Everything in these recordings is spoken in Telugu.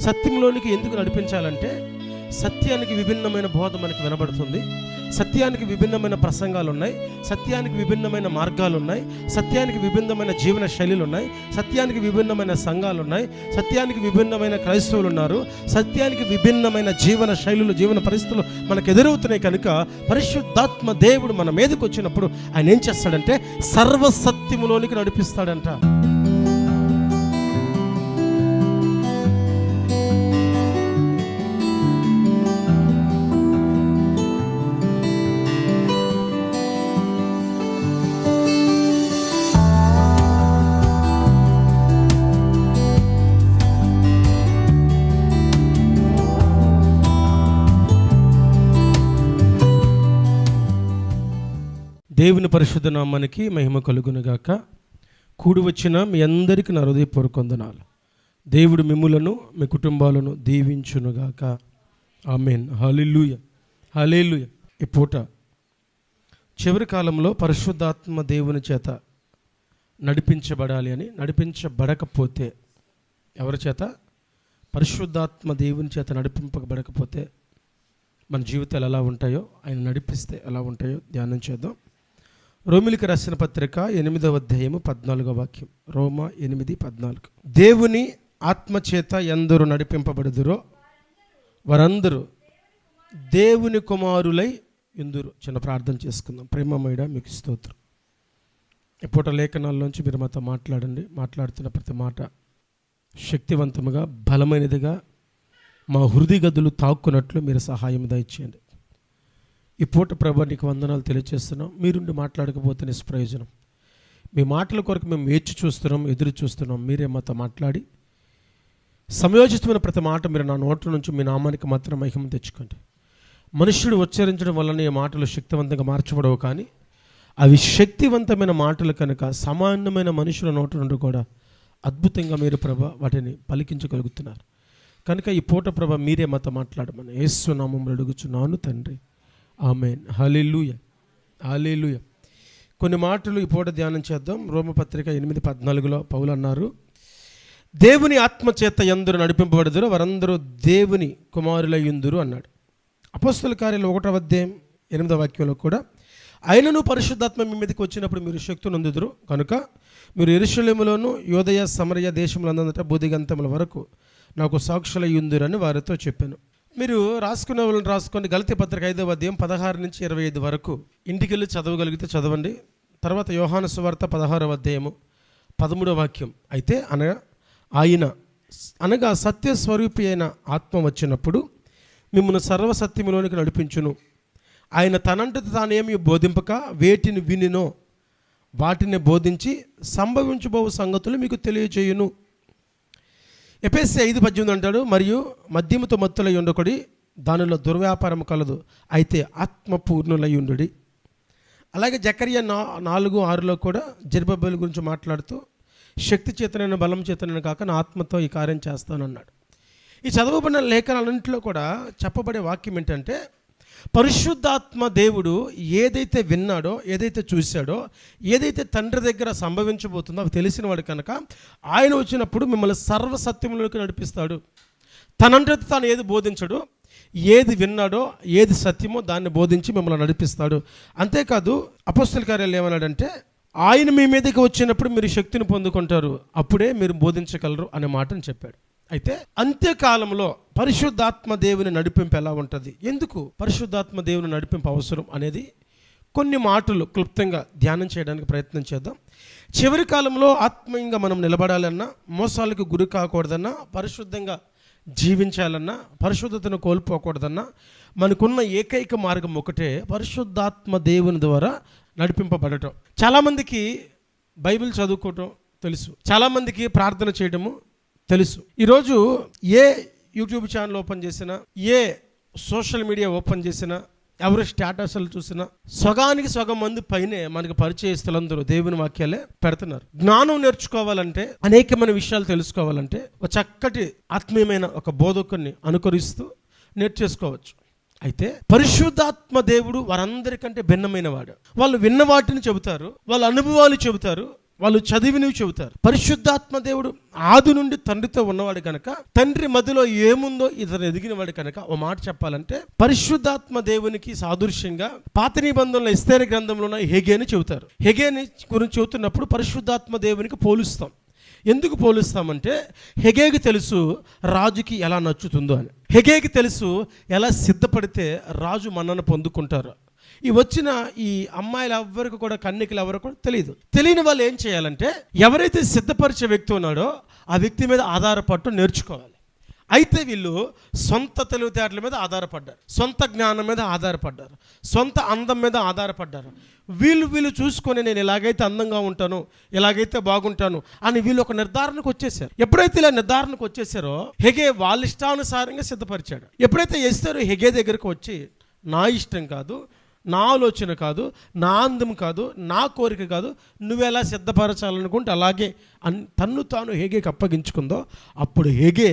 సత్యంలోనికి ఎందుకు నడిపించాలంటే సత్యానికి విభిన్నమైన బోధ మనకి వినబడుతుంది, సత్యానికి విభిన్నమైన ప్రసంగాలు ఉన్నాయి, సత్యానికి విభిన్నమైన మార్గాలు ఉన్నాయి, సత్యానికి విభిన్నమైన జీవన శైలులు ఉన్నాయి, సత్యానికి విభిన్నమైన సంఘాలు ఉన్నాయి, సత్యానికి విభిన్నమైన క్రైస్తవులు ఉన్నారు, సత్యానికి విభిన్నమైన జీవన శైలులు, జీవన పరిస్థితులు మనకు ఎదురవుతున్నాయి. కనుక పరిశుద్ధాత్మ దేవుడు మన మీదకి వచ్చినప్పుడు ఆయన ఏం చేస్తాడంటే సర్వసత్యములోనికి నడిపిస్తాడంట. దేవుని పరిశుద్ధ నామానికి మహిమ కలుగునుగాక. కూడి వచ్చిన మీ అందరికీ నా హృదయపూర్వక వందనాలు. దేవుడు మిమ్ములను మీ కుటుంబాలను దీవించునుగాక. ఆమేన్. హల్లెలూయా, హల్లెలూయా. ఈ పూట చివరి కాలంలో పరిశుద్ధాత్మ దేవుని చేత నడిపించబడాలి అని, నడిపించబడకపోతే ఎవరి చేత? పరిశుద్ధాత్మ దేవుని చేత నడిపింపబడకపోతే మన జీవితాలు ఎలా ఉంటాయో, ఆయన నడిపిస్తే ఎలా ఉంటాయో ధ్యానం చేద్దాం. రోమిలికి రాసిన పత్రిక 8వ అధ్యాయము 14వ వాక్యం. రోమా 8:14. దేవుని ఆత్మచేత ఎందరు నడిపింపబడుదురో వారందరూ దేవుని కుమారులై యుందురు. చిన్న ప్రార్థన చేసుకుందాం. ప్రేమమయుడా మీకు స్తోత్రం. పూట లేఖనాల్లోంచి మీరు మాతో మాట్లాడండి. మాట్లాడుతున్న ప్రతి మాట శక్తివంతముగా, బలమైనదిగా మా హృదయ గదులు తాక్కున్నట్లు మీరు సహాయం దయచేయండి. ఈ పూట ప్రభా నీకు వందనాలు తెలియజేస్తున్నాం. మీరుండి మాట్లాడకపోతే నిష్ప్రయోజనం. మీ మాటల కొరకు మేము ఎదురు చూస్తున్నాం. మీరే మాతో మాట్లాడి సమయోచితమైన ప్రతి మాట మీరు నా నోట్ల నుంచి మీ నామానికి మాత్రం మహిమ తెచ్చుకోండి. మనుష్యుడు ఉచ్చరించడం వలన ఈ మాటలు శక్తివంతంగా మార్చబడవు, కానీ అవి శక్తివంతమైన మాటలు కనుక సామాన్యమైన మనుషుల నోటి నుండి కూడా అద్భుతంగా మీరు ప్రభా వాటిని పలికించగలుగుతున్నారు. కనుక ఈ పూట ప్రభా మీరే మాతో మాట్లాడమని యేసు నామములో అడుగుచున్నాను తండ్రి. ఆమేన్. హల్లెలూయా, హల్లెలూయా. కొన్ని మాటలు ఈ పూట ధ్యానం చేద్దాం. రోమపత్రిక 8:14లో పౌలు అన్నారు, దేవుని ఆత్మచేత ఎందరు నడిపింపబడుదురో వారందరూ దేవుని కుమారులై యుందురు అన్నాడు. అపోస్తలుల కార్యాలు 1వ అధ్యాయం 8వ వాక్యంలో కూడా ఆయనను పరిశుద్ధాత్మ మీ మీదకి వచ్చినప్పుడు మీరు శక్తి నొందుదురు కనుక మీరు యెరూషలేములోను యూదయ సమరయ దేశములందంతటా బూదిగంతముల వరకు నాకు సాక్షులై యుందురు అని వారితో చెప్పాను. మీరు రాసుకున్న వాళ్ళని రాసుకోండి. గలతీ పత్రిక 5వ అధ్యాయం 16 నుంచి 25 వరకు ఇంటికి వెళ్ళి చదవగలిగితే చదవండి. తర్వాత యోహాను సువార్త 16వ అధ్యాయము 13వ వాక్యం. అయితే అనగా సత్యస్వరూపి అయిన ఆత్మ వచ్చినప్పుడు మిమ్మల్ని సర్వసత్యములోనికి నడిపించును. ఆయన తనంతట తానేమి బోధింపక వేటిని వినినో వాటిని బోధించి సంభవించబోవు సంగతులు మీకు తెలియజేయును. ఎఫెసీ 5:18 అంటాడు, మరియు మద్యముతో మత్తులై ఉండకొడి, దానిలో దుర్వ్యాపారం కలదు, అయితే ఆత్మపూర్ణులై ఉండుడి. అలాగే జకర్యా 4:6లో కూడా జెరుబ్బయలు గురించి మాట్లాడుతూ శక్తి చేతనైన బలం చేతనైన కాక నా ఆత్మతో ఈ కార్యం చేస్తానన్నాడు. ఈ చదవబడిన లేఖనాలన్నింటిలో కూడా చెప్పబడే వాక్యం ఏంటంటే పరిశుద్ధాత్మ దేవుడు ఏదైతే విన్నాడో, ఏదైతే చూశాడో, ఏదైతే తండ్రి దగ్గర సంభవించబోతుందో అవి తెలిసిన వాడు కనుక ఆయన వచ్చినప్పుడు మిమ్మల్ని సర్వసత్యంలోకి నడిపిస్తాడు. తనంటే తాను ఏది బోధించడో, ఏది విన్నాడో, ఏది సత్యమో దాన్ని బోధించి మిమ్మల్ని నడిపిస్తాడు. అంతేకాదు అపోస్తలుల కార్యాలు ఏమన్నాడంటే ఆయన మీ మీదకి వచ్చినప్పుడు మీరు శక్తిని పొందుకుంటారు, అప్పుడే మీరు బోధించగలరు అనే మాటను చెప్పాడు. అయితే అంత్యకాలంలో పరిశుద్ధాత్మ దేవుని నడిపింపు ఎలా ఉంటుంది, ఎందుకు పరిశుద్ధాత్మ దేవుని నడిపింపు అవసరం అనేది కొన్ని మాటలు క్లుప్తంగా ధ్యానం చేయడానికి ప్రయత్నం చేద్దాం. చివరి కాలంలో ఆత్మీయంగా మనం నిలబడాలన్నా, మోసాలకు గురి కాకూడదన్నా, పరిశుద్ధంగా జీవించాలన్నా, పరిశుద్ధతను కోల్పోకూడదన్నా మనకున్న ఏకైక మార్గం ఒకటే, పరిశుద్ధాత్మ దేవుని ద్వారా నడిపింపబడటం. చాలామందికి బైబిల్ చదువుకోవటం తెలుసు, చాలామందికి ప్రార్థన చేయడము తెలుసు. ఈరోజు ఏ యూట్యూబ్ ఛానల్ ఓపెన్ చేసినా, ఏ సోషల్ మీడియా ఓపెన్ చేసినా, ఎవరు స్టేటస్లు చూసినా సగానికి సగం మంది పైనే మనకు పరిచయస్తులందరూ దేవుని వాక్యాలే పెడుతున్నారు. జ్ఞానం నేర్చుకోవాలంటే, అనేకమైన విషయాలు తెలుసుకోవాలంటే ఒక చక్కటి ఆత్మీయమైన ఒక బోధకుని అనుకరిస్తూ నేర్చేసుకోవచ్చు. అయితే పరిశుద్ధాత్మ దేవుడు వారందరికంటే భిన్నమైన వాడు. వాళ్ళు విన్న వాటిని చెబుతారు, వాళ్ళ అనుభవాలు చెబుతారు, వాళ్ళు చదివినవి చెబుతారు. పరిశుద్ధాత్మ దేవుడు ఆది నుండి తండ్రితో ఉన్నవాడు కనుక, తండ్రి మధ్యలో ఏముందో ఇతను ఎదిగినవాడు కనుక, ఓ మాట చెప్పాలంటే పరిశుద్ధాత్మ దేవునికి సాదృశ్యంగా పాత నిబంధనలో ఎస్తేరు గ్రంథంలో ఉన్న హెగేని చెబుతారు. హెగేని గురించి చెబుతున్నప్పుడు పరిశుద్ధాత్మ దేవునికి పోలుస్తాం. ఎందుకు పోలుస్తామంటే హెగేకి తెలుసు రాజుకి ఎలా నచ్చుతుందో అని. హెగేకి తెలుసు ఎలా సిద్ధపడితే రాజు మన్నన పొందుకుంటారు. ఈ వచ్చిన ఈ అమ్మాయిలు ఎవరికి కూడా, కన్యకలు ఎవరికి కూడా తెలియని వాళ్ళు ఏం చేయాలంటే, ఎవరైతే సిద్ధపరిచే వ్యక్తి ఉన్నాడో ఆ వ్యక్తి మీద ఆధారపడటం నేర్చుకోవాలి. అయితే వీళ్ళు సొంత తెలివితేటల మీద ఆధారపడ్డారు, సొంత జ్ఞానం మీద ఆధారపడ్డారు, సొంత అందం మీద ఆధారపడ్డారు. వీళ్ళు చూసుకొని నేను ఇలాగైతే అందంగా ఉంటాను, ఇలాగైతే బాగుంటాను అని వీళ్ళు ఒక నిర్ధారణకు వచ్చేసారు. ఎప్పుడైతే ఇలా నిర్ధారణకు వచ్చేసారో హెగే వాళ్ళ ఇష్టానుసారంగా సిద్ధపరిచాడు. ఎప్పుడైతే ఎస్తేరు హెగే దగ్గరకు వచ్చి, నా ఇష్టం కాదు, నా ఆలోచన కాదు, నా అందం కాదు, నా కోరిక కాదు, నువ్వెలా సిద్ధపరచాలనుకుంటే అలాగే తన్ను తాను హేగేకి అప్పగించుకుందో, అప్పుడు హేగే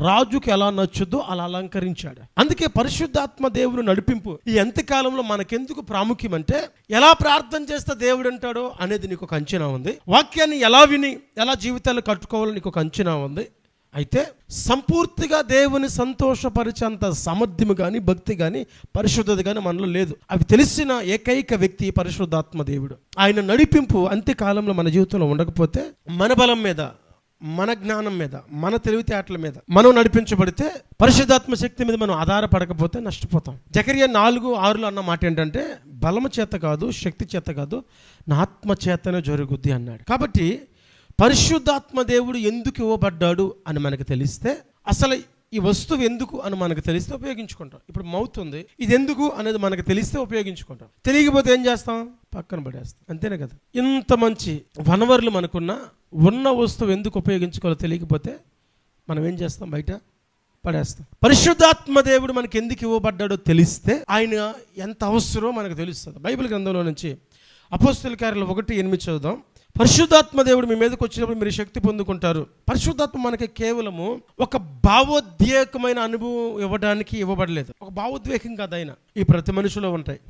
రాజుకి ఎలా నచ్చుద్దో అలా అలంకరించాడు. అందుకే పరిశుద్ధాత్మ దేవుడు నడిపింపు ఈ అంత్యకాలంలో మనకెందుకు ప్రాముఖ్యం అంటే, ఎలా ప్రార్థన చేస్తే దేవుడు అంటాడో అనేది నీకు ఒక అంచనా ఉంది. వాక్యాన్ని ఎలా విని ఎలా జీవితాలు కట్టుకోవాలో నీకు ఒక అంచనా ఉంది. అయితే సంపూర్తిగా దేవుని సంతోషపరిచేంత సామర్థ్యము కానీ, భక్తి కానీ, పరిశుద్ధత కానీ మనలో లేదు. అవి తెలిసిన ఏకైక వ్యక్తి పరిశుద్ధాత్మ దేవుడు. ఆయన నడిపింపు అంత్యకాలంలో మన జీవితంలో ఉండకపోతే, మన బలం మీద, మన జ్ఞానం మీద, మన తెలివితేటల మీద మనం నడిపించబడితే, పరిశుద్ధాత్మ శక్తి మీద మనం ఆధారపడకపోతే నష్టపోతాం. జకరియా 4:6 అన్న మాట ఏంటంటే, బలము చేత కాదు, శక్తి చేత కాదు, నా ఆత్మ చేతనే జరుగుద్ది అన్నాడు. కాబట్టి పరిశుద్ధాత్మ దేవుడు ఎందుకు ఇవ్వబడ్డాడు అని మనకు తెలిస్తే, అసలు ఈ వస్తువు ఎందుకు అని మనకు తెలిస్తే ఉపయోగించుకుంటాం. ఇప్పుడు మౌత్ ఉంది, ఇది ఎందుకు అనేది మనకు తెలిస్తే ఉపయోగించుకుంటాం. తెలియకపోతే ఏం చేస్తాం? పక్కన పడేస్తాం. అంతేనే కదా. ఇంత మంచి వనవరులు మనకున్న ఉన్న వస్తువు ఎందుకు ఉపయోగించుకోవాలో తెలియకపోతే మనం ఏం చేస్తాం? బయట పడేస్తాం. పరిశుద్ధాత్మ దేవుడు మనకి ఎందుకు ఇవ్వబడ్డాడో తెలిస్తే ఆయన ఎంత అవసరమో మనకు తెలుస్తుంది. బైబిల్ గ్రంథంలో నుంచి అపోస్తలుల కార్యాలు 1:8 చదువుదాం. పరిశుద్ధాత్మ దేవుడు మీ మీదకి వచ్చినప్పుడు మీరు శక్తి పొందుకుంటారు. పరిశుద్ధాత్మ మనకి కేవలము ఒక భావోద్వేగమైన అనుభవం ఇవ్వడానికి ఇవ్వబడలేదు. ఒక భావోద్వేగం కాదు, ఆయన ఈ ప్రతి మనిషిలో ఉంటాయి.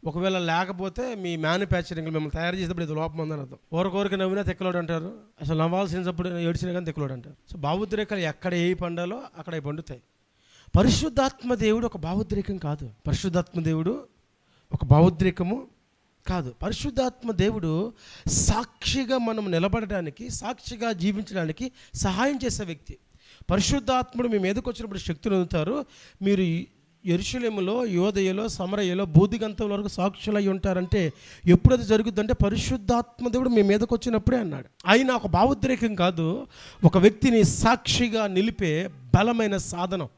ఒకవేళ లేకపోతే మీ మ్యానుఫ్యాక్చరింగ్ మిమ్మల్ని తయారు చేసేటప్పుడు ఇది లోపం ఉందని అర్థం. కోరిక నవ్వినా తెక్కలోడు అంటారు, అసలు నవ్వాల్సినప్పుడు ఏడ్చినా కానీ తెక్కలోడు అంటారు. సో భావోద్రేకాలు ఎక్కడ ఏ పండాలో అక్కడ పండుతాయి. పరిశుద్ధాత్మ దేవుడు ఒక భావోద్రేకం కాదు. పరిశుద్ధాత్మ దేవుడు ఒక భావోద్రేకము కాదు. పరిశుద్ధాత్మ దేవుడు సాక్షిగా మనం నిలబడడానికి, సాక్షిగా జీవించడానికి సహాయం చేసే వ్యక్తి. పరిశుద్ధాత్ముడు మీ మీదకి వచ్చినప్పుడు శక్తిని పొందుతారు. మీరు యెరూషలేములో, యోదయలో, సమరయలో, బూదిగంతం వరకు సాక్షులై ఉంటారంటే ఎప్పుడు అది జరుగుతుందంటే పరిశుద్ధాత్మ దేవుడు మీ మీదకి వచ్చినప్పుడే అన్నాడు. ఆయన ఒక భావోద్రేకం కాదు, ఒక వ్యక్తిని సాక్షిగా నిలిపే బలమైన సాధనం,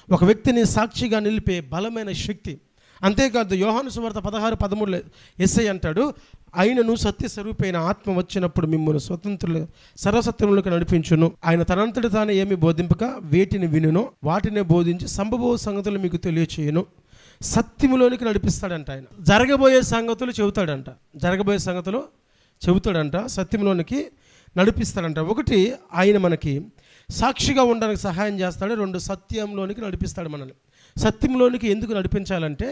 ఒక వ్యక్తిని సాక్షిగా నిలిపే బలమైన శక్తి. అంతేకాదు, యోహాను సువార్త 16:13 యేసయ్య అంటాడు, ఆయనను సత్యస్వరూపైన ఆత్మ వచ్చినప్పుడు మిమ్మల్ని స్వతంత్రులు సర్వసత్యములకు నడిపించును. ఆయన తనంతటి తానే ఏమి బోధింపక వేటిని వినునో వాటినే బోధించి సంభవ సంగతులు మీకు తెలియచేయును. సత్యములోనికి నడిపిస్తాడంట. ఆయన జరగబోయే సంగతులు చెబుతాడంట, సత్యంలోనికి నడిపిస్తాడంట. ఒకటి, ఆయన మనకి సాక్షిగా ఉండడానికి సహాయం చేస్తాడు. 2, సత్యంలోనికి నడిపిస్తాడు మనల్ని. సత్యంలోనికి ఎందుకు నడిపించాలంటే,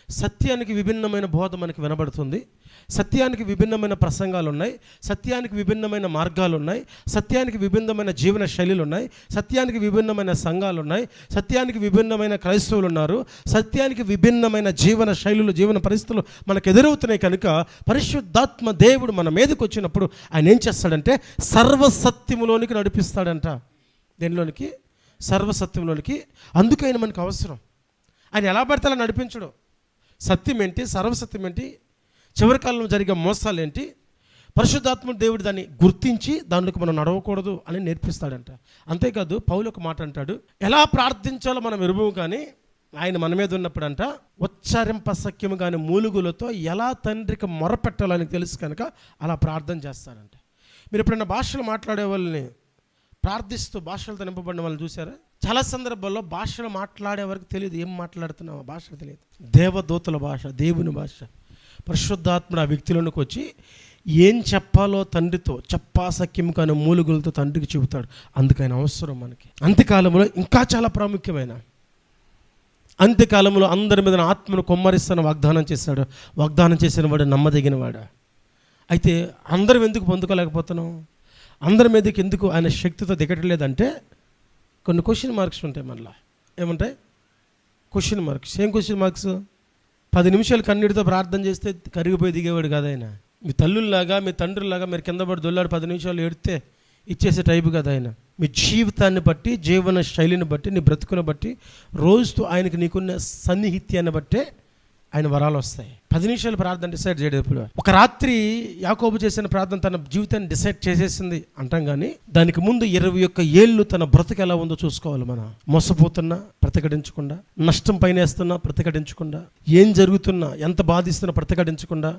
సత్యానికి విభిన్నమైన బోధ మనకి వినబడుతుంది, సత్యానికి విభిన్నమైన ప్రసంగాలు ఉన్నాయి, సత్యానికి విభిన్నమైన మార్గాలు ఉన్నాయి, సత్యానికి విభిన్నమైన జీవన శైలిలు ఉన్నాయి, సత్యానికి విభిన్నమైన సంఘాలు ఉన్నాయి, సత్యానికి విభిన్నమైన క్రైస్తవులు ఉన్నారు, సత్యానికి విభిన్నమైన జీవన శైలులు, జీవన పరిస్థితులు మనకు ఎదురవుతున్నాయి. కనుక పరిశుద్ధాత్మ దేవుడు మన మీదకి వచ్చినప్పుడు ఆయన ఏం చేస్తాడంటే సర్వసత్యములోనికి నడిపిస్తాడంట. దేనిలోనికి? సర్వసత్యంలోనికి. అందుకు ఆయన మనకు అవసరం. ఆయన ఎలా పడితే అలా నడిపించడు. సత్యం ఏంటి, సర్వసత్యం ఏంటి, చివరి కాలంలో జరిగే మోసాలు ఏంటి, పరిశుద్ధాత్మ దేవుడు దాన్ని గుర్తించి దానిలోకి మనం నడవకూడదు అని నేర్పిస్తాడంట. అంతేకాదు, పౌలు ఒక మాట అంటాడు, ఎలా ప్రార్థించాలో మనం ఎరువు కానీ ఆయన మన మీద ఉన్నప్పుడు అంట ఉచ్చారింపశక్యము కానీ మూలుగులతో ఎలా తండ్రికి మొరపెట్టాలని తెలుసు కనుక అలా ప్రార్థన చేస్తాడంట. మీరు ఎప్పుడైనా భాషలు మాట్లాడే వాళ్ళని ప్రార్థిస్తూ భాషలతో నింపబడిన వాళ్ళని చూసారా? చాలా సందర్భాల్లో భాషలు మాట్లాడే వరకు తెలియదు, ఏం మాట్లాడుతున్నావో భాష తెలియదు. దేవదూతల భాష, దేవుని భాష. పరిశుద్ధాత్ముడు ఆ వ్యక్తిలోనికి వచ్చి ఏం చెప్పాలో తండ్రితో చెప్పాసక్యం కానీ మూలుగులతో తండ్రికి చెబుతాడు. అందుకని అవసరం మనకి. అంత్యకాలంలో ఇంకా చాలా ప్రాముఖ్యమైన, అంత్యకాలంలో అందరి మీద ఆత్మను కొమ్మరిస్తాను వాగ్దానం చేశాడు. వాగ్దానం చేసిన వాడు నమ్మదగినవాడా? అయితే అందరం ఎందుకు పొందుకోలేకపోతున్నాం? అందరి మీదకి ఎందుకు ఆయన శక్తితో దిగట్లేదంటే కొన్ని క్వశ్చన్ మార్క్స్ ఉంటాయి. మళ్ళీ ఏముంటాయి? Question marks. ఏం క్వశ్చన్ మార్క్స్? 10 నిమిషాలు కన్నీటితో ప్రార్థన చేస్తే కరిగిపోయి దిగేవాడు కాదు ఆయన. మీ తల్లుల్లాగా మీ తండ్రుల్లాగా మీరు కింద పడి దొల్లాడు 10 నిమిషాలు ఏడితే ఇచ్చేసే టైపు కదా ఆయన. మీ జీవితాన్ని బట్టి, జీవన శైలిని బట్టి, నీ బ్రతుకుని బట్టి, రోజుతో ఆయనకి నీకున్న సన్నిహిత్యాన్ని బట్టే ఆయన వరాలు వస్తాయి. 10 నిమిషాలు ప్రార్థన డిసైడ్ చేయడం ఎప్పుడు? ఒక రాత్రి యాకోబు చేసిన ప్రార్థన తన జీవితాన్ని డిసైడ్ చేసేసింది అంటాం, కానీ దానికి ముందు 21 ఏళ్ళు తన బ్రతుకు ఎలా ఉందో చూసుకోవాలి. మనం మోసపోతున్నా ప్రతిఘటించకుండా, నష్టం పైనేస్తున్నా ప్రతిఘటించకుండా, ఏం జరుగుతున్నా, ఎంత బాధిస్తున్నా ప్రతిఘటించకుండా,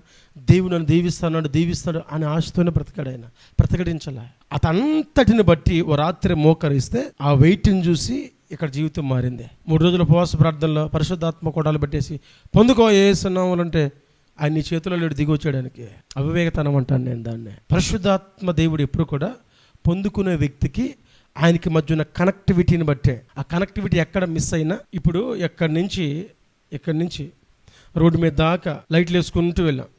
దేవుడు నన్ను దీవిస్తాడు అని ఆశతోనే బ్రతికాడు. ప్రతిఘటించాల. అతంతటిని బట్టి ఓ రాత్రి మోకరిస్తే ఆ వెయిట్ని చూసి ఇక్కడ జీవితం మారింది. 3 రోజుల ఉపవాస ప్రార్థనలో పరిశుద్ధాత్మ కొడాలు పెట్టేసి పొందుకో ఏసునామలంటే ఆయన నీ చేతిలో లేడు దిగి వచ్చేయడానికి. అవివేకతనం అంటాను నేను దాన్ని. పరిశుద్ధాత్మ దేవుడు ఎప్పుడు కూడా పొందుకునే వ్యక్తికి ఆయనకి మధ్య ఉన్న కనెక్టివిటీని బట్టే. ఆ కనెక్టివిటీ ఎక్కడ మిస్ అయినా, ఇప్పుడు ఇక్కడి నుంచి రోడ్డు మీద దాకా లైట్లు వేసుకుంటూ వెళ్ళాం.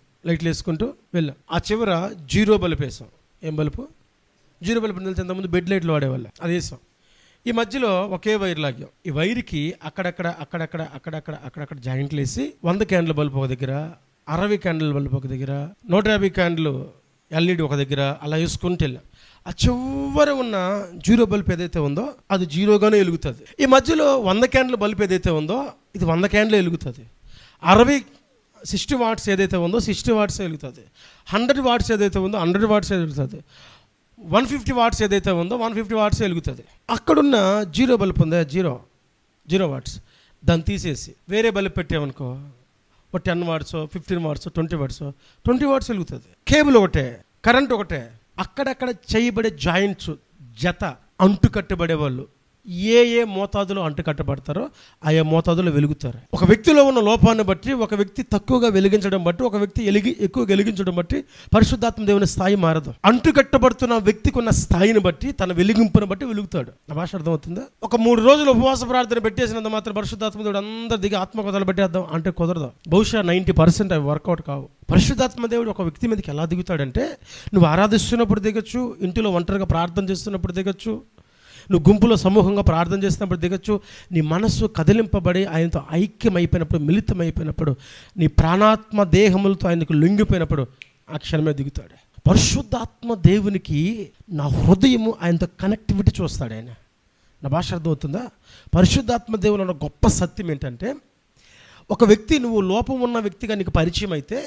ఆ చివర 0 బల్బు వేసాం. ఏం బల్బు? 0 బల్బు తెలిసి ఇంతకుముందు బెడ్ లైట్లు వాడేవాళ్ళ, అది వేసాం. ఈ మధ్యలో ఒకే వైర్ లాగాం. ఈ వైర్కి అక్కడక్కడ జాయింట్లు వేసి 100 క్యాండిల్ బల్బు ఒక దగ్గర, 60 క్యాండిల్ బల్బు ఒక దగ్గర, 150 క్యాండిల్ ఎల్ఈడి ఒక దగ్గర అలా వేసుకుంటూ వెళ్ళాం. ఆ చివర ఉన్న 0 బల్బ్ ఏదైతే ఉందో అది 0గానే వెలుగుతుంది. ఈ మధ్యలో 100 క్యాండిల్ బల్బ్ ఏదైతే ఉందో ఇది 100 క్యాండిల్ వెలుగుతుంది. 60 వాట్స్ ఏదైతే ఉందో 60 వాట్స్ వెలుగుతుంది. 100 వాట్స్ ఏదైతే ఉందో 100 వాట్స్ వెలుగుతుంది. 150 వాట్స్ ఏదైతే ఉందో 150 వాట్స్ వెలుగుతుంది. అక్కడున్న 0 బల్బ్ ఉందా, 0 వాట్స్, దాన్ని తీసేసి వేరే బల్బ్ పెట్టామనుకో, ఒక 10 వాట్స్, 15 వాట్స్, 20 వాట్స్ వెలుగుతుంది. కేబుల్ ఒకటే, కరెంట్ ఒకటే. అక్కడక్కడ చేయబడే జాయింట్స్, జత అంటుకట్టబడే వాళ్ళు ఏ మోతాదులో అంటుకట్టబడతారో ఆయా మోతాదులో వెలుగుతారు. ఒక వ్యక్తిలో ఉన్న లోపాన్ని బట్టి, ఒక వ్యక్తి తక్కువగా వెలిగించడం బట్టి, ఒక వ్యక్తి ఎక్కువ వెలిగించడం బట్టి పరిశుద్ధాత్మ దేవుని స్థాయి మారదు. అంటుకట్టబడుతున్న వ్యక్తికి ఉన్న స్థాయిని బట్టి, తన వెలిగింపుని బట్టి వెలుగుతాడు. నా భాష అర్థమవుతుందా? ఒక 3 రోజులు ఉపవాస ప్రార్థన పెట్టేసినంత మాత్రం పరిశుద్ధాత్మ దేవుడు అందరు దిగి ఆత్మకథలు పెట్టేద్దాం అంటే కుదరదు. బహుశా 90% అవి వర్కౌట్ కావు. పరిశుద్ధాత్మ దేవుడు ఒక వ్యక్తి మీదకి ఎలా దిగుతాడంటే, నువ్వు ఆరాధిస్తున్నప్పుడు దిగచ్చు, ఇంటిలో ఒంటరిగా ప్రార్థన చేస్తున్నప్పుడు దిగచ్చు, నువ్వు గుంపులో సమూహంగా ప్రార్థన చేసినప్పుడు దిగచ్చు. నీ మనస్సు కదిలింపబడి ఆయనతో ఐక్యమైపోయినప్పుడు, మిళితమైపోయినప్పుడు, నీ ప్రాణాత్మ దేహములతో ఆయనకు లొంగిపోయినప్పుడు ఆ క్షణమే దిగుతాడు. పరిశుద్ధాత్మ దేవునికి నా హృదయము ఆయనతో కనెక్టివిటీ చూస్తాడు ఆయన. నా భాష అర్థమవుతుందా? పరిశుద్ధాత్మ దేవుని ఉన్న గొప్ప సత్యం ఏంటంటే, ఒక వ్యక్తి నువ్వు లోపం ఉన్న వ్యక్తిగా నీకు పరిచయం అయితే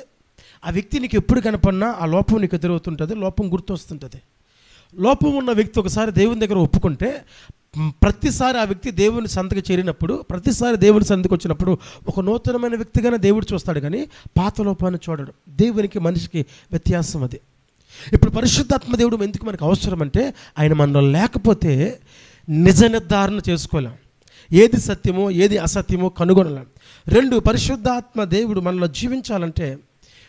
ఆ వ్యక్తి నీకు ఎప్పుడు కనపడినా ఆ లోపం నీకు ఎదురవుతుంటుంది, లోపం గుర్తొస్తుంటుంది. లోపం ఉన్న వ్యక్తి ఒకసారి దేవుని దగ్గర ఒప్పుకుంటే ప్రతిసారి ఆ వ్యక్తి దేవుని సంతకి చేరినప్పుడు, ప్రతిసారి దేవుని సంతకి వచ్చినప్పుడు ఒక నూతనమైన వ్యక్తిగానే దేవుడు చూస్తాడు, కానీ పాత లోపాన్ని చూడడు. దేవునికి మనిషికి వ్యత్యాసం అది. ఇప్పుడు పరిశుద్ధాత్మ దేవుడు ఎందుకు మనకు అవసరం అంటే, ఆయన మనలో లేకపోతే నిజ నిర్ధారణ చేసుకోలేం, ఏది సత్యమో ఏది అసత్యమో కనుగొనలేం. 2, పరిశుద్ధాత్మ దేవుడు మనలో జీవించాలంటే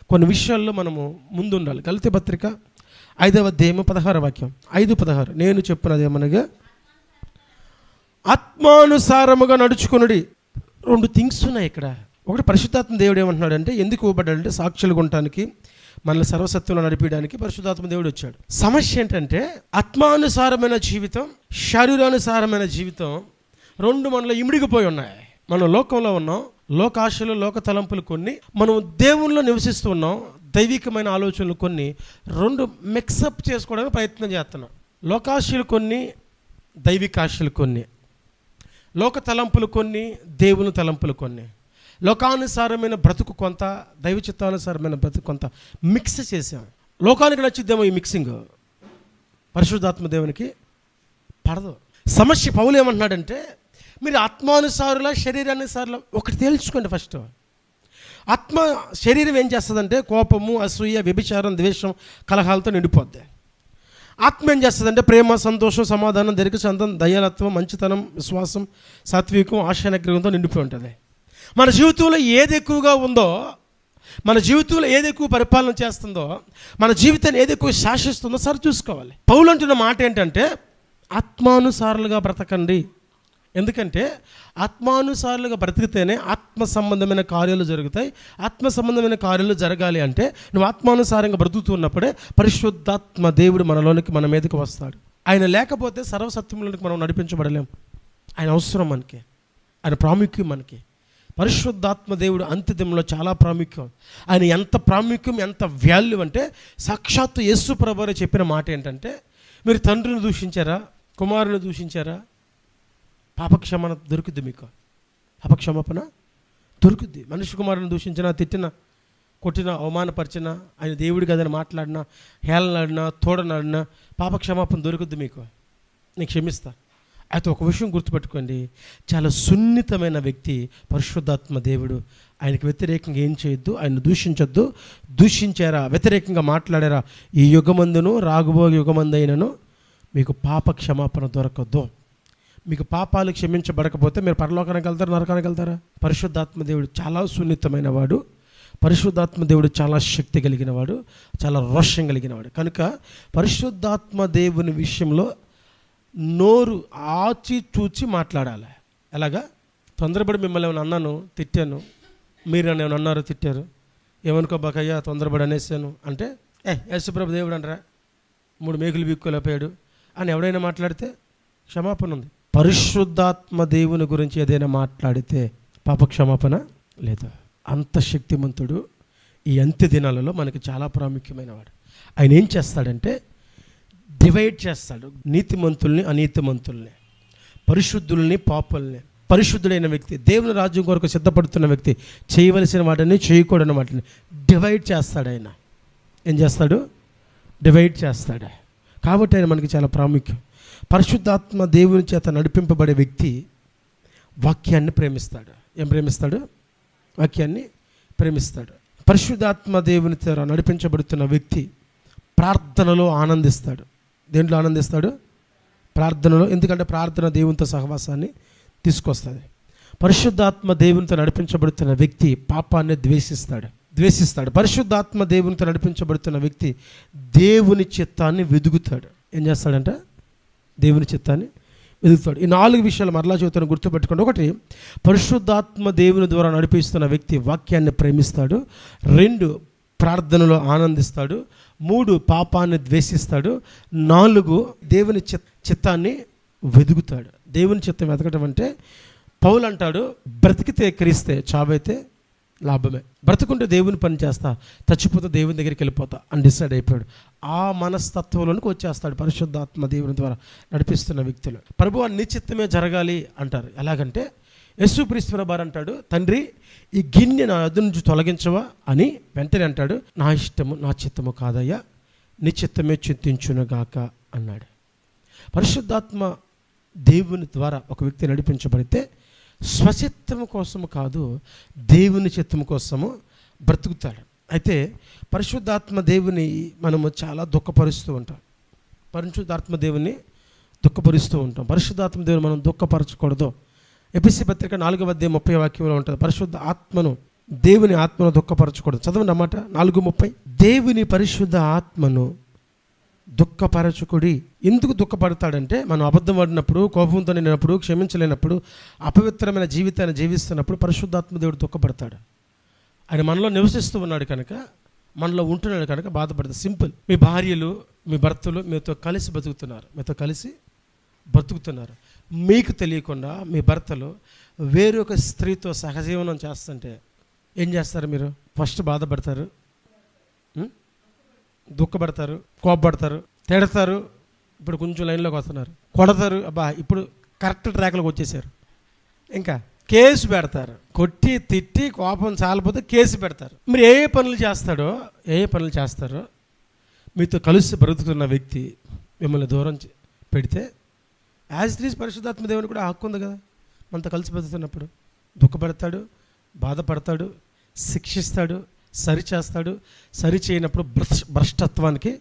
కొన్ని విషయాల్లో మనము ముందుండాలి. గలతీ పత్రిక 5వ అధ్యాయము 16వ వాక్యం, 5:16, నేను చెప్పినదేమనగా ఆత్మానుసారముగా నడుచుకొనుడి. 2 థింగ్స్ ఉన్నాయి ఇక్కడ. ఒకటి, పరిశుద్ధాత్మ దేవుడు ఏమంటున్నాడంటే, ఎందుకు ఇవ్వబడ్డాడంటే సాక్షులుగా ఉండటానికి, మనల్ని సర్వసత్వంలో నడిపించడానికి పరిశుద్ధాత్మ దేవుడు వచ్చాడు. సమస్య ఏంటంటే ఆత్మానుసారమైన జీవితం, శరీరానుసారమైన జీవితం 2 మనలో ఇమిడిగిపోయి ఉన్నాయి. మనం లోకంలో ఉన్నాం, లోకాశలు, లోక తలంపులు కొన్ని, మనం దేవునిలో నివసిస్తూ ఉన్నాం, దైవికమైన ఆలోచనలు కొన్ని, 2 మిక్సప్ చేసుకోవడానికి ప్రయత్నం చేస్తున్నాం. లోకాశలు కొన్ని, దైవికాశలు కొన్ని, లోక తలంపులు కొన్ని, దేవుని తలంపులు కొన్ని, లోకానుసారమైన బ్రతుకు కొంత, దైవ చిత్తానుసారమైన బ్రతుకు కొంత మిక్స్ చేసాం. లోకానికి నచ్చిద్దేమో ఈ మిక్సింగ్, పరిశుద్ధాత్మ దేవునికి పడదు. సమస్య పౌలు ఏమంటున్నాడంటే, మీరు ఆత్మానుసారుల శరీరానుసారుల ఒకటి తేల్చుకోండి. ఫస్ట్ శరీరం ఏం చేస్తుందంటే కోపము, అసూయ, వ్యభిచారం, ద్వేషం, కలహాలతో నిండిపోద్ది. ఆత్మ ఏం చేస్తుందంటే ప్రేమ, సంతోషం, సమాధానం, దీర్ఘశాంతం, దయాలత్వం, మంచితనం, విశ్వాసం, సాత్వికం, ఆశానిగ్రహంతో నిండిపోయి ఉంటుంది. మన జీవితంలో ఏది ఎక్కువగా ఉందో, మన జీవితంలో ఏది ఎక్కువ పరిపాలన చేస్తుందో, మన జీవితాన్ని ఏది ఎక్కువ శాసిస్తుందో సరి చూసుకోవాలి. పౌలు అంటున్న మాట ఏంటంటే, ఆత్మానుసారులుగా బ్రతకండి. ఎందుకంటే ఆత్మానుసారులుగా బ్రతికితేనే ఆత్మ సంబంధమైన కార్యాలు జరుగుతాయి. ఆత్మ సంబంధమైన కార్యాలు జరగాలి అంటే నువ్వు ఆత్మానుసారంగా బ్రతుకుతున్నప్పుడే పరిశుద్ధాత్మ దేవుడు మనలోనికి మన మీదకి వస్తాడు. ఆయన లేకపోతే సర్వసత్యంలోనికి మనం నడిపించబడలేం. ఆయన అవసరం మనకి, ఆయన ప్రాముఖ్యం మనకి. పరిశుద్ధాత్మ దేవుడు అంత్యదినంలో చాలా ప్రాముఖ్యం. ఆయన ఎంత ప్రాముఖ్యం, ఎంత వాల్యూ అంటే సాక్షాత్తు యేసు ప్రభువే చెప్పిన మాట ఏంటంటే, మీరు తండ్రిని దూషించారా, కుమారుని దూషించారా, పాపక్షమాపణ దొరుకుద్ది, మీకు పాపక్షమాపణ దొరుకుద్ది. మనిషి కుమారుని దూషించినా, తిట్టినా, కొట్టినా, అవమానపరిచినా, ఆయన దేవుడి కదని మాట్లాడినా, హేళనాడినా, తోడనాడినా పాపక్షమాపణ దొరుకుద్ది, మీకు నేను క్షమిస్తా. అయితే ఒక విషయం గుర్తుపెట్టుకోండి, చాలా సున్నితమైన వ్యక్తి పరిశుద్ధాత్మ దేవుడు. ఆయనకు వ్యతిరేకంగా ఏం చేయొద్దు, ఆయన దూషించొద్దు. దూషించారా, వ్యతిరేకంగా మాట్లాడారా, ఈ యుగమందును రాగబో యుగమందైనను మీకు పాప క్షమాపణ దొరకద్దు. మీకు పాపాలు క్షమించబడకపోతే మీరు పరలోకానికి వెళ్తారు, నరకానికి వెళ్తారా? పరిశుద్ధాత్మ దేవుడు చాలా సున్నితమైన వాడు. పరిశుద్ధాత్మ దేవుడు చాలా శక్తి కలిగిన వాడు, చాలా రోషం కలిగిన వాడు. కనుక పరిశుద్ధాత్మ దేవుని విషయంలో నోరు ఆచి చూచి మాట్లాడాలి. ఎలాగా? తొందరపడి మిమ్మల్ని ఏమైనా అన్నాను, తిట్టాను, మీరు నన్ను ఏమైనా అన్నారు, తిట్టారు, ఏమనుకోబాకయ్యా తొందరపడి అనేసాను అంటే, యేసుప్రభు దేవుడు అంటారా, 3 మేకులు బిక్కోలేపాడు అని ఎవడైనా మాట్లాడితే క్షమాపణ ఉంది. పరిశుద్ధాత్మ దేవుని గురించి ఏదైనా మాట్లాడితే పాప క్షమాపణ లేదు. అంత శక్తిమంతుడు. ఈ అంత్య దినాలలో మనకి చాలా ప్రాముఖ్యమైన వాడు. ఆయన ఏం చేస్తాడంటే డివైడ్ చేస్తాడు, నీతిమంతుల్ని అనీతిమంతుల్ని, పరిశుద్ధుల్ని పాపుల్ని. పరిశుద్ధుడైన వ్యక్తి, దేవుని రాజ్యం కొరకు సిద్ధపడుతున్న వ్యక్తి చేయవలసిన వాటిని, చేయకూడని వాటిని డివైడ్ చేస్తాడు. ఆయన ఏం చేస్తాడు? డివైడ్ చేస్తాడు. కాబట్టి ఆయన మనకి చాలా ప్రాముఖ్యం. పరిశుద్ధాత్మ దేవుని చేత నడిపింపబడే వ్యక్తి వాక్యాన్ని ప్రేమిస్తాడు. ఏం ప్రేమిస్తాడు? వాక్యాన్ని ప్రేమిస్తాడు. పరిశుద్ధాత్మ దేవుని చేత నడిపించబడుతున్న వ్యక్తి ప్రార్థనలో ఆనందిస్తాడు. దేంట్లో ఆనందిస్తాడు? ప్రార్థనలో. ఎందుకంటే ప్రార్థన దేవునితో సహవాసాన్ని తీసుకొస్తుంది. పరిశుద్ధాత్మ దేవునితో నడిపించబడుతున్న వ్యక్తి పాపాన్ని ద్వేషిస్తాడు. పరిశుద్ధాత్మ దేవునితో నడిపించబడుతున్న వ్యక్తి దేవుని చిత్తాన్ని వెదుగుతాడు. ఏం చేస్తాడంట? దేవుని చిత్తాన్ని వెదుగుతాడు. ఈ 4 విషయాలు మరలా చెబుతాను, గుర్తుపెట్టుకోండి. 1, పరిశుద్ధాత్మ దేవుని ద్వారా నడిపిస్తున్న వ్యక్తి వాక్యాన్ని ప్రేమిస్తాడు. 2, ప్రార్థనలో ఆనందిస్తాడు. 3, పాపాన్ని ద్వేషిస్తాడు. 4, దేవుని చిత్తాన్ని వెదుగుతాడు. దేవుని చిత్తం వెతకటం అంటే పౌలు అంటాడు, బ్రతికితే క్రీస్తే, చావైతే లాభమే. బ్రతుకుంటే దేవుని పని చేస్తా, చచ్చిపోతే దేవుని దగ్గరికి వెళ్ళిపోతా అని డిసైడ్ అయిపోయాడు. ఆ మనస్తత్వంలోనికి వచ్చేస్తాడు పరిశుద్ధాత్మ దేవుని ద్వారా నడిపిస్తున్న వ్యక్తులు. ప్రభువా నీ చిత్తమే జరగాలి అంటారు. ఎలాగంటే యేసుక్రీస్తు వారు అంటాడు, తండ్రి ఈ గిన్నె నా యొద్ద నుంచి తొలగించవా అని. వెంటనే అంటాడు, నా ఇష్టము నా చిత్తము కాదయ్యా, నీ చిత్తమే చింతించునుగాక అన్నాడు. పరిశుద్ధాత్మ దేవుని ద్వారా ఒక వ్యక్తి నడిపించబడితే స్వచిత్తము కోసము కాదు, దేవుని చిత్తము కోసము బ్రతుకుతాడు. అయితే పరిశుద్ధాత్మ దేవుని మనము చాలా దుఃఖపరుస్తూ ఉంటాం. పరిశుద్ధాత్మ దేవుని దుఃఖపరుస్తూ ఉంటాం. పరిశుద్ధాత్మ దేవుని మనం దుఃఖపరచకూడదు. ఎఫెసీ పత్రిక 4:30 ఉంటుంది, పరిశుద్ధ ఆత్మను, దేవుని ఆత్మను దుఃఖపరచకూడదు. చదవండి అన్నమాట. 4:30. దేవుని పరిశుద్ధ ఆత్మను దుఃఖపరచుకుడి. ఎందుకు దుఃఖపడతాడంటే, మనం అబద్ధం ఆడినప్పుడు, కోపంతో నిన్నప్పుడు, క్షమించలేనప్పుడు, అపవిత్రమైన జీవితాన్ని జీవిస్తున్నప్పుడు పరిశుద్ధాత్మ దేవుడు దుఃఖపడతాడు. ఆయన మనలో నివసిస్తూ ఉన్నాడు కనుక, మనలో ఉంటున్నాడు కనుక బాధపడతాడు. సింపుల్. మీ భార్యలు, మీ భర్తలు మీతో కలిసి బ్రతుకుతున్నారు. మీకు తెలియకుండా మీ భర్తలు వేరొక స్త్రీతో సహజీవనం చేస్తుంటే ఏం చేస్తారు? మీరు ఫస్ట్ బాధపడతారు, దుఃఖపడతారు, కోపపడతారు, తిడతారు. ఇప్పుడు కొంచెం లైన్లోకి వస్తున్నారు, కొడతారు. అబ్బా ఇప్పుడు కరెక్ట్ ట్రాక్లోకి వచ్చేసారు. ఇంకా కేసు పెడతారు. కొట్టి తిట్టి కోపం చాలిపోతే కేసు పెడతారు. మీరు ఏ పనులు చేస్తారో మీతో కలిసి బ్రతుకుతున్న వ్యక్తి మిమ్మల్ని దూరం పెడితే, యాజ్ ఇట్ ఈజ్ పరిశుద్ధాత్మ దేవుని కూడా హక్కు ఉంది కదా. మనతో కలిసి బ్రతుకుతున్నప్పుడు దుఃఖపడతాడు, బాధపడతాడు, శిక్షిస్తాడు, సరిచేస్తాడు. సరి చేయనప్పుడు భ్రష్టత్వానికి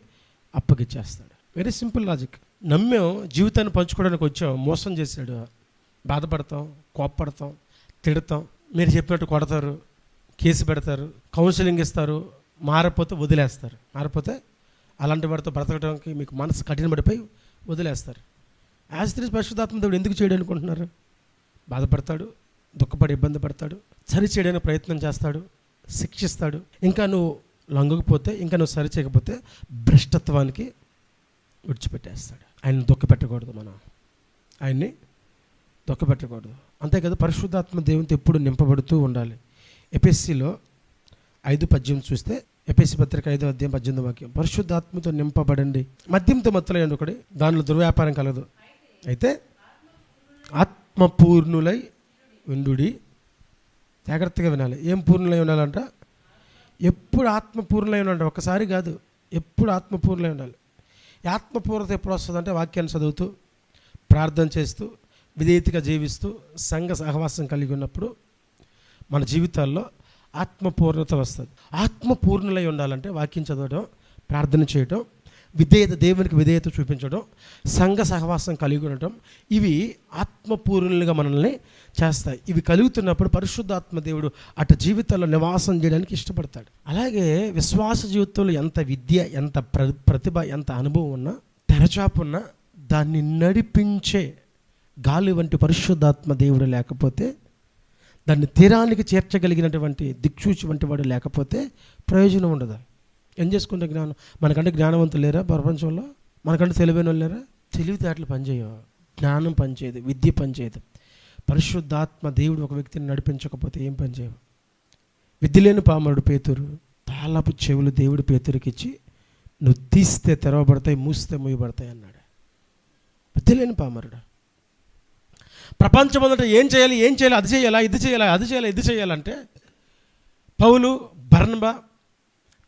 అప్పగిచ్చేస్తాడు. Very simple logic. నమ్మాం, జీవితాన్ని పంచుకోవడానికి వచ్చాం, మోసం చేశాడు. బాధపడతాం, కోప్పడతాం, తిడతాం, మీరు చెప్పినట్టు కొడతారు, కేసు పెడతారు, కౌన్సిలింగ్ ఇస్తారు, మారపోతే వదిలేస్తారు. మారపోతే అలాంటి వాడితో బ్రతకడానికి మీకు మనసు కఠినపడిపోయి వదిలేస్తారు. యాజ్ ఇట్ ఈజ్ పరిశుద్ధాత్మ దేవుడు ఎందుకు చేయడం అనుకుంటున్నారు? బాధపడతాడు, దుఃఖపడి ఇబ్బంది పడతాడు, సరి చేయడానికి ప్రయత్నం చేస్తాడు, శిక్షిస్తాడు. ఇంకా నువ్వు లొంగకపోతే, ఇంకా నువ్వు సరి చేయకపోతే భ్రష్టత్వానికి విడిచిపెట్టేస్తాడు. ఆయన దుఃఖపెట్టకూడదు, మనం ఆయన్ని దుఃఖపెట్టకూడదు. అంతే కదా, పరిశుద్ధాత్మ దేవునితో ఎప్పుడు నింపబడుతూ ఉండాలి. ఎఫెసీలో 5:18 చూస్తే, ఎఫెసీ పత్రిక 5:18 పరిశుద్ధాత్మతో నింపబడండి, మద్యంతో మత్తులై ఒకటి, దానిలో దుర్వ్యాపారం కలదు, అయితే ఆత్మపూర్ణులై ఉండుడి. జాగ్రత్తగా వినాలి. ఏం పూర్ణులై ఉండాలంట? ఎప్పుడు ఆత్మపూర్ణులై ఉండాలంట. ఒక్కసారి కాదు, ఎప్పుడు ఆత్మపూర్ణులై ఉండాలి. ఈ ఆత్మపూర్ణత ఎప్పుడు వస్తుందంటే వాక్యాన్ని చదువుతూ, ప్రార్థన చేస్తూ, విధేయతగా జీవిస్తూ, సంఘ సహవాసం కలిగి ఉన్నప్పుడు మన జీవితాల్లో ఆత్మపూర్ణత వస్తుంది. ఆత్మపూర్ణులై ఉండాలంటే వాక్యం చదవడం, ప్రార్థన చేయడం, విధేయత, దేవునికి విధేయత చూపించడం, సంఘ సహవాసం కలిగి ఉండటం, ఇవి ఆత్మపూర్ణులుగా మనల్ని చేస్తాయి. ఇవి కలుగుతున్నప్పుడు పరిశుద్ధాత్మ దేవుడు అటు జీవితాల్లో నివాసం చేయడానికి ఇష్టపడతాడు. అలాగే విశ్వాస జీవితంలో ఎంత విద్య, ఎంత ప్రతిభ, ఎంత అనుభవం ఉన్నా, తెరచాపు ఉన్నా, దాన్ని నడిపించే గాలి వంటి పరిశుద్ధాత్మ దేవుడు లేకపోతే, దాన్ని తీరానికి చేర్చగలిగినటువంటి దిక్సూచి వంటి వాడు లేకపోతే ప్రయోజనం ఉండదు. ఏం చేసుకుంటే జ్ఞానం? మనకంటే జ్ఞానవంతులు లేరా ప్రపంచంలో? మనకంటే తెలివైన వాళ్ళు లేరా? తెలివితేటలు పనిచేయవు, జ్ఞానం పనిచేయదు, విద్య పనిచేయదు. పరిశుద్ధాత్మ దేవుడు ఒక వ్యక్తిని నడిపించకపోతే ఏం పనిచేయవు. విద్య లేని పామరుడు పేతురు, తాళపు చెవులు దేవుడు పేతురికి ఇచ్చి, నువ్వు తీస్తే తెరవబడతాయి, మూస్తే మూయబడతాయి అన్నాడు. విద్య లేని పామరుడు. ప్రపంచం అంతటా ఏం చేయాలి, ఏం చేయాలి, అది చేయాలా, ఇది చేయాలా, అది చేయాలి, ఇది చేయాలంటే పౌలు, బర్నబా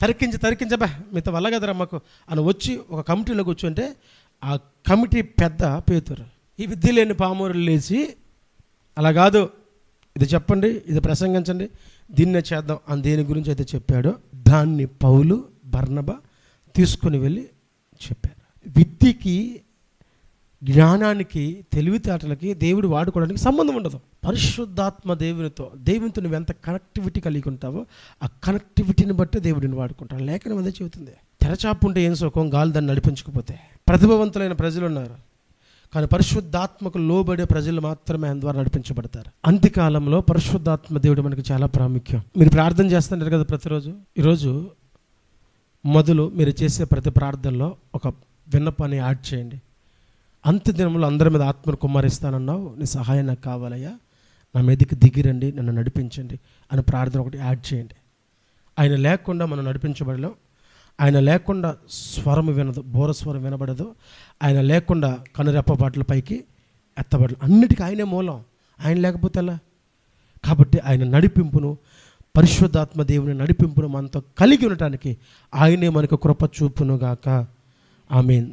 తరికించబా మీతో వల్ల కదరా మాకు అని వచ్చి ఒక కమిటీలో కూర్చుంటే, ఆ కమిటీ పెద్ద పేతురు. ఈ విద్య లేని పామరులు లేచి, అలా కాదు, ఇది చెప్పండి, ఇది ప్రసంగించండి, దీన్నే చేద్దాం అని దేని గురించి అయితే చెప్పాడో దాన్ని పౌలు, బర్నబా తీసుకుని వెళ్ళి చెప్పారు. విద్యకి, జ్ఞానానికి, తెలివితేటలకి దేవుడు వాడుకోవడానికి సంబంధం ఉండదు. పరిశుద్ధాత్మ దేవునితో నువ్వు ఎంత కనెక్టివిటీ కలిగి ఉంటావో ఆ కనెక్టివిటీని బట్టి దేవుడిని వాడుకుంటాడు. లేఖనం అదే చెబుతుంది. తెరచాపు ఉంటే ఏం సుఖం, గాలి దాన్ని నడిపించకపోతే. ప్రతిభావంతులైన ప్రజలు ఉన్నారు, కానీ పరిశుద్ధాత్మకు లోబడే ప్రజలు మాత్రమే ఆయన ద్వారా నడిపించబడతారు. అంత్యకాలంలో పరిశుద్ధాత్మ దేవుడు మనకి చాలా ప్రాముఖ్యం. మీరు ప్రార్థన చేస్తుంటారు కదా ప్రతిరోజు. ఈరోజు మొదలు మీరు చేసే ప్రతి ప్రార్థనలో ఒక విన్నపాన్ని యాడ్ చేయండి. అంత్య దినంలో అందరి మీద ఆత్మను కుమ్మరిస్తానన్నావు, నీ సహాయం నాకు కావాలయ్యా, నా మీదకి దిగిరండి, నన్ను నడిపించండి అని ప్రార్థన ఒకటి యాడ్ చేయండి. ఆయన లేకుండా మనం నడిపించబడలేం. ఆయన లేకుండా స్వరం వినదు, బోరస్వరం వినబడదు. ఆయన లేకుండా కనురెప్పబాట్ల పైకి ఎత్తబడదు. అన్నిటికీ ఆయనే మూలం. ఆయన లేకపోతే ఎలా? కాబట్టి ఆయన నడిపింపును, పరిశుద్ధాత్మ దేవుని నడిపింపును మనతో కలిగి ఉండటానికి ఆయనే మనకు కృప చూపునుగాక. ఆమేన్.